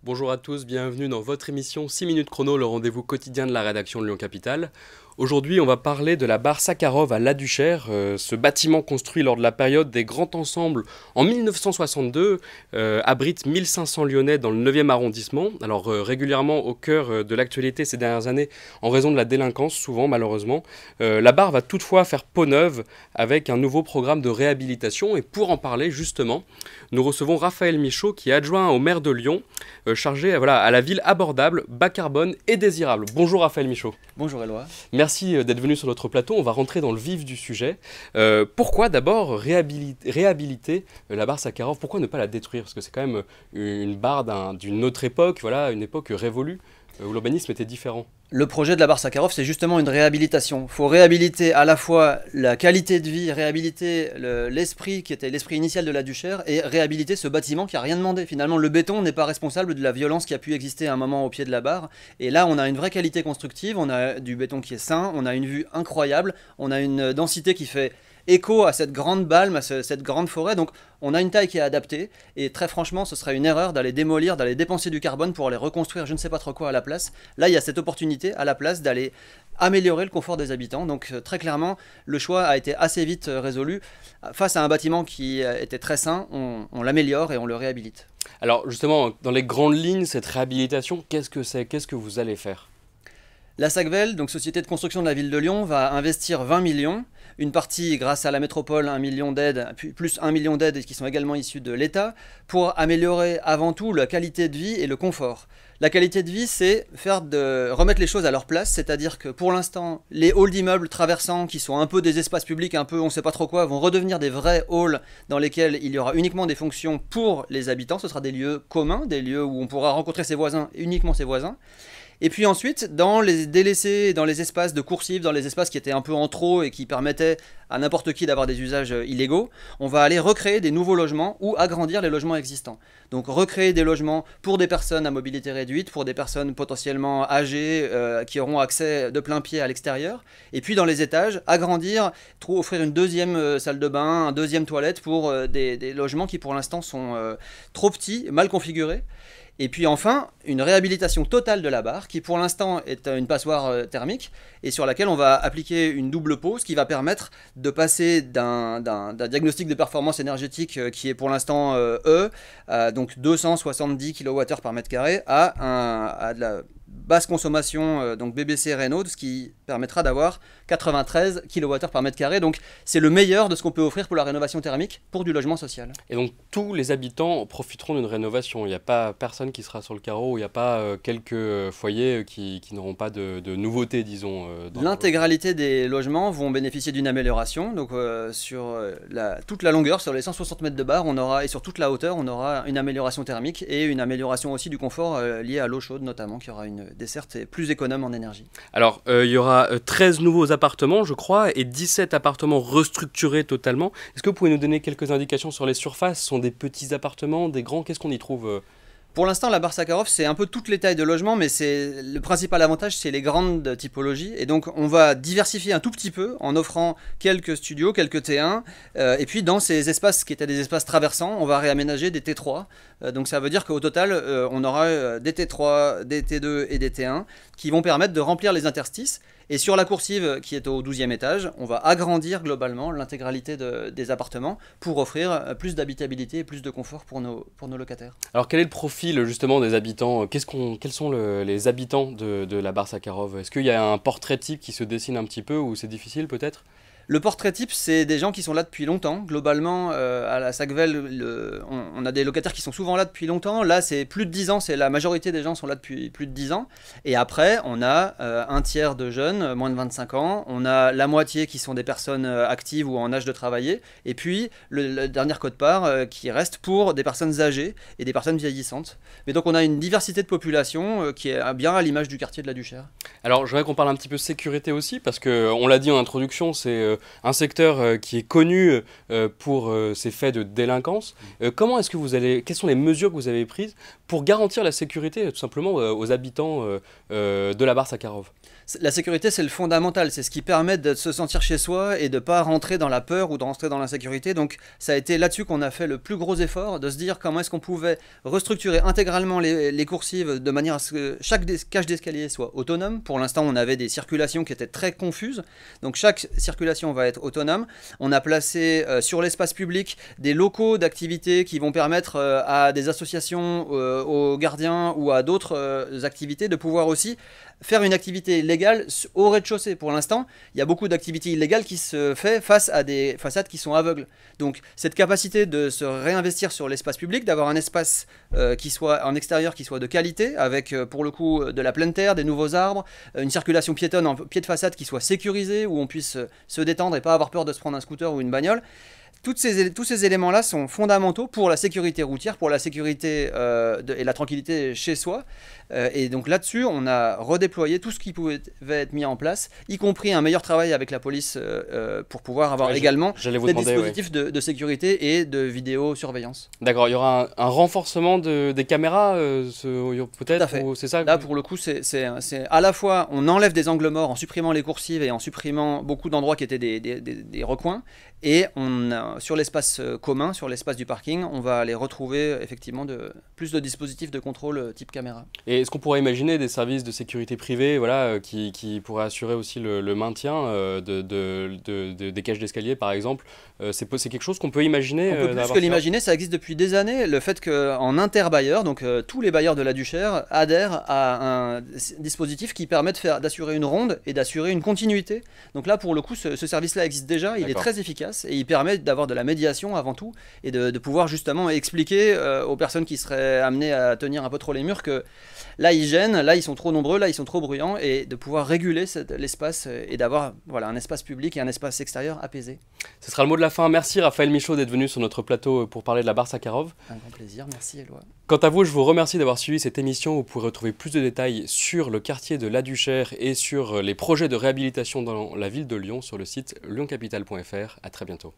Bonjour à tous, bienvenue dans votre émission 6 minutes chrono, le rendez-vous quotidien de la rédaction de Lyon Capitale. Aujourd'hui, on va parler de la barre Sakharov à La Duchère, ce bâtiment construit lors de la période des grands ensembles en 1962, abrite 1500 Lyonnais dans le 9e arrondissement. Alors régulièrement au cœur de l'actualité ces dernières années en raison de la délinquance, souvent malheureusement. La barre va toutefois faire peau neuve avec un nouveau programme de réhabilitation et pour en parler justement, nous recevons Raphaël Michaud qui est adjoint au maire de Lyon, chargé à la ville abordable, bas carbone et désirable. Bonjour Raphaël Michaud. Bonjour Éloi. Merci d'être venu sur notre plateau, on va rentrer dans le vif du sujet. Pourquoi d'abord réhabiliter la barre Sakharov? Pourquoi ne pas la détruire? Parce que c'est quand même une barre d'une autre époque, voilà, une époque révolue, où l'urbanisme était différent. Le projet de la barre Sakharov, c'est justement une réhabilitation. Il faut réhabiliter à la fois la qualité de vie, réhabiliter l'esprit qui était l'esprit initial de la Duchère et réhabiliter ce bâtiment qui n'a rien demandé. Finalement, le béton n'est pas responsable de la violence qui a pu exister à un moment au pied de la barre. Et là, on a une vraie qualité constructive, on a du béton qui est sain, on a une vue incroyable, on a une densité qui fait écho à cette grande balme, à cette grande forêt. Donc on a une taille qui est adaptée et très franchement ce serait une erreur d'aller démolir, d'aller dépenser du carbone pour aller reconstruire je ne sais pas trop quoi à la place. Là il y a cette opportunité à la place d'aller améliorer le confort des habitants. Donc très clairement le choix a été assez vite résolu. Face à un bâtiment qui était très sain, on l'améliore et on le réhabilite. Alors justement dans les grandes lignes, cette réhabilitation, qu'est-ce que c'est? Qu'est-ce que vous allez faire? La SACVEL, donc Société de construction de la ville de Lyon, va investir 20 millions. Une partie grâce à la métropole, 1 million d'aides, plus 1 million d'aides qui sont également issues de l'État, pour améliorer avant tout la qualité de vie et le confort. La qualité de vie, c'est remettre les choses à leur place, c'est-à-dire que pour l'instant, les halls d'immeubles traversants, qui sont un peu des espaces publics, un peu on ne sait pas trop quoi, vont redevenir des vrais halls dans lesquels il y aura uniquement des fonctions pour les habitants. Ce sera des lieux communs, des lieux où on pourra rencontrer ses voisins, uniquement ses voisins. Et puis ensuite, dans les délaissés, dans les espaces de coursives, dans les espaces qui étaient un peu en trop et qui permettaient à n'importe qui d'avoir des usages illégaux, on va aller recréer des nouveaux logements ou agrandir les logements existants. Donc recréer des logements pour des personnes à mobilité réduite, pour des personnes potentiellement âgées qui auront accès de plein pied à l'extérieur. Et puis dans les étages, agrandir, offrir une deuxième salle de bain, un deuxième toilette pour des logements qui pour l'instant sont trop petits, mal configurés. Et puis enfin, une réhabilitation totale de la barre qui pour l'instant est une passoire thermique et sur laquelle on va appliquer une double peau, ce qui va permettre de passer d'un diagnostic de performance énergétique qui est pour l'instant donc 270 kWh par mètre carré à de la basse consommation, donc BBC Renault, ce qui permettra d'avoir 93 kWh par mètre carré. Donc c'est le meilleur de ce qu'on peut offrir pour la rénovation thermique pour du logement social. Et donc tous les habitants profiteront d'une rénovation. Il n'y a pas personne qui sera sur le carreau, il n'y a pas quelques foyers qui n'auront pas de nouveautés, disons. L'intégralité des logements vont bénéficier d'une amélioration. Donc sur toute la longueur, sur les 160 mètres de barre, et sur toute la hauteur, on aura une amélioration thermique et une amélioration aussi du confort lié à l'eau chaude notamment, qui aura une desserte plus économe en énergie. Alors, il y aura 13 nouveaux appartements, je crois, et 17 appartements restructurés totalement. Est-ce que vous pouvez nous donner quelques indications sur les surfaces? Ce sont des petits appartements, des grands? Qu'est-ce qu'on y trouve? Pour l'instant, la barre Sakharov, c'est un peu toutes les tailles de logements, mais le principal avantage, c'est les grandes typologies. Et donc, on va diversifier un tout petit peu en offrant quelques studios, quelques T1. Et puis, dans ces espaces qui étaient des espaces traversants, on va réaménager des T3. Donc, ça veut dire qu'au total, on aura des T3, des T2 et des T1 qui vont permettre de remplir les interstices. Et sur la coursive qui est au 12e étage, on va agrandir globalement l'intégralité des appartements pour offrir plus d'habitabilité et plus de confort pour nos locataires. Alors quel est le profil justement des habitants? Quels sont les habitants de la barre Sakharov? Est-ce qu'il y a un portrait type qui se dessine un petit peu ou c'est difficile peut-être? Le portrait type, c'est des gens qui sont là depuis longtemps. Globalement, à la SACVEL, on a des locataires qui sont souvent là depuis longtemps. Là, c'est plus de 10 ans, la majorité des gens sont là depuis plus de 10 ans. Et après, on a un tiers de jeunes, moins de 25 ans. On a la moitié qui sont des personnes actives ou en âge de travailler. Et puis, la dernière quote-part qui reste pour des personnes âgées et des personnes vieillissantes. Mais donc, on a une diversité de population qui est bien à l'image du quartier de la Duchère. Alors, je voudrais qu'on parle un petit peu sécurité aussi, parce qu'on l'a dit en introduction, c'est un secteur qui est connu pour ses faits de délinquance. Comment est-ce que quelles sont les mesures que vous avez prises pour garantir la sécurité, tout simplement, aux habitants de la barre Sakharov? La sécurité, c'est le fondamental, c'est ce qui permet de se sentir chez soi et de ne pas rentrer dans la peur ou de rentrer dans l'insécurité. Donc ça a été là-dessus qu'on a fait le plus gros effort, de se dire comment est-ce qu'on pouvait restructurer intégralement les coursives de manière à ce que chaque cage d'escalier soit autonome. Pour l'instant, on avait des circulations qui étaient très confuses, donc chaque circulation va être autonome. On a placé sur l'espace public des locaux d'activité qui vont permettre à des associations, aux gardiens ou à d'autres activités de pouvoir aussi faire une activité légale au rez-de-chaussée. Pour l'instant, il y a beaucoup d'activités illégales qui se font face à des façades qui sont aveugles. Donc cette capacité de se réinvestir sur l'espace public, d'avoir un espace qui soit en extérieur, qui soit de qualité, avec pour le coup de la pleine terre, des nouveaux arbres, une circulation piétonne en pied de façade qui soit sécurisée, où on puisse se détendre et pas avoir peur de se prendre un scooter ou une bagnole. Tous ces éléments-là sont fondamentaux pour la sécurité routière, pour la sécurité et la tranquillité chez soi. Et donc là-dessus, on a redéployé tout ce qui pouvait être mis en place, y compris un meilleur travail avec la police pour pouvoir avoir également des dispositifs de sécurité et de vidéosurveillance. D'accord, il y aura un renforcement des caméras, peut-être, c'est ça? Là, pour le coup, c'est à la fois, on enlève des angles morts en supprimant les coursives et en supprimant beaucoup d'endroits qui étaient des recoins. Et sur l'espace commun, sur l'espace du parking, on va aller retrouver effectivement plus de dispositifs de contrôle type caméra. Et est-ce qu'on pourrait imaginer des services de sécurité privée, voilà, qui pourraient assurer aussi le maintien des cages d'escalier, par exemple? C'est quelque chose qu'on peut imaginer? On peut plus que l'imaginer, ça existe depuis des années. Le fait qu'en interbailleur, donc tous les bailleurs de la Duchère adhèrent à un dispositif qui permet d'assurer une ronde et d'assurer une continuité. Donc là, pour le coup, ce service-là existe déjà, il est très efficace. Et il permet d'avoir de la médiation avant tout et de pouvoir justement expliquer aux personnes qui seraient amenées à tenir un peu trop les murs que là ils gênent, là ils sont trop nombreux, là ils sont trop bruyants, et de pouvoir réguler l'espace et d'avoir un espace public et un espace extérieur apaisé. Ce sera le mot de la fin. Merci Raphaël Michaud d'être venu sur notre plateau pour parler de la barre Sakharov. Un grand plaisir, merci Éloi. Quant à vous, je vous remercie d'avoir suivi cette émission. Vous pourrez retrouver plus de détails sur le quartier de la Duchère et sur les projets de réhabilitation dans la ville de Lyon sur le site lyoncapital.fr. À très bientôt.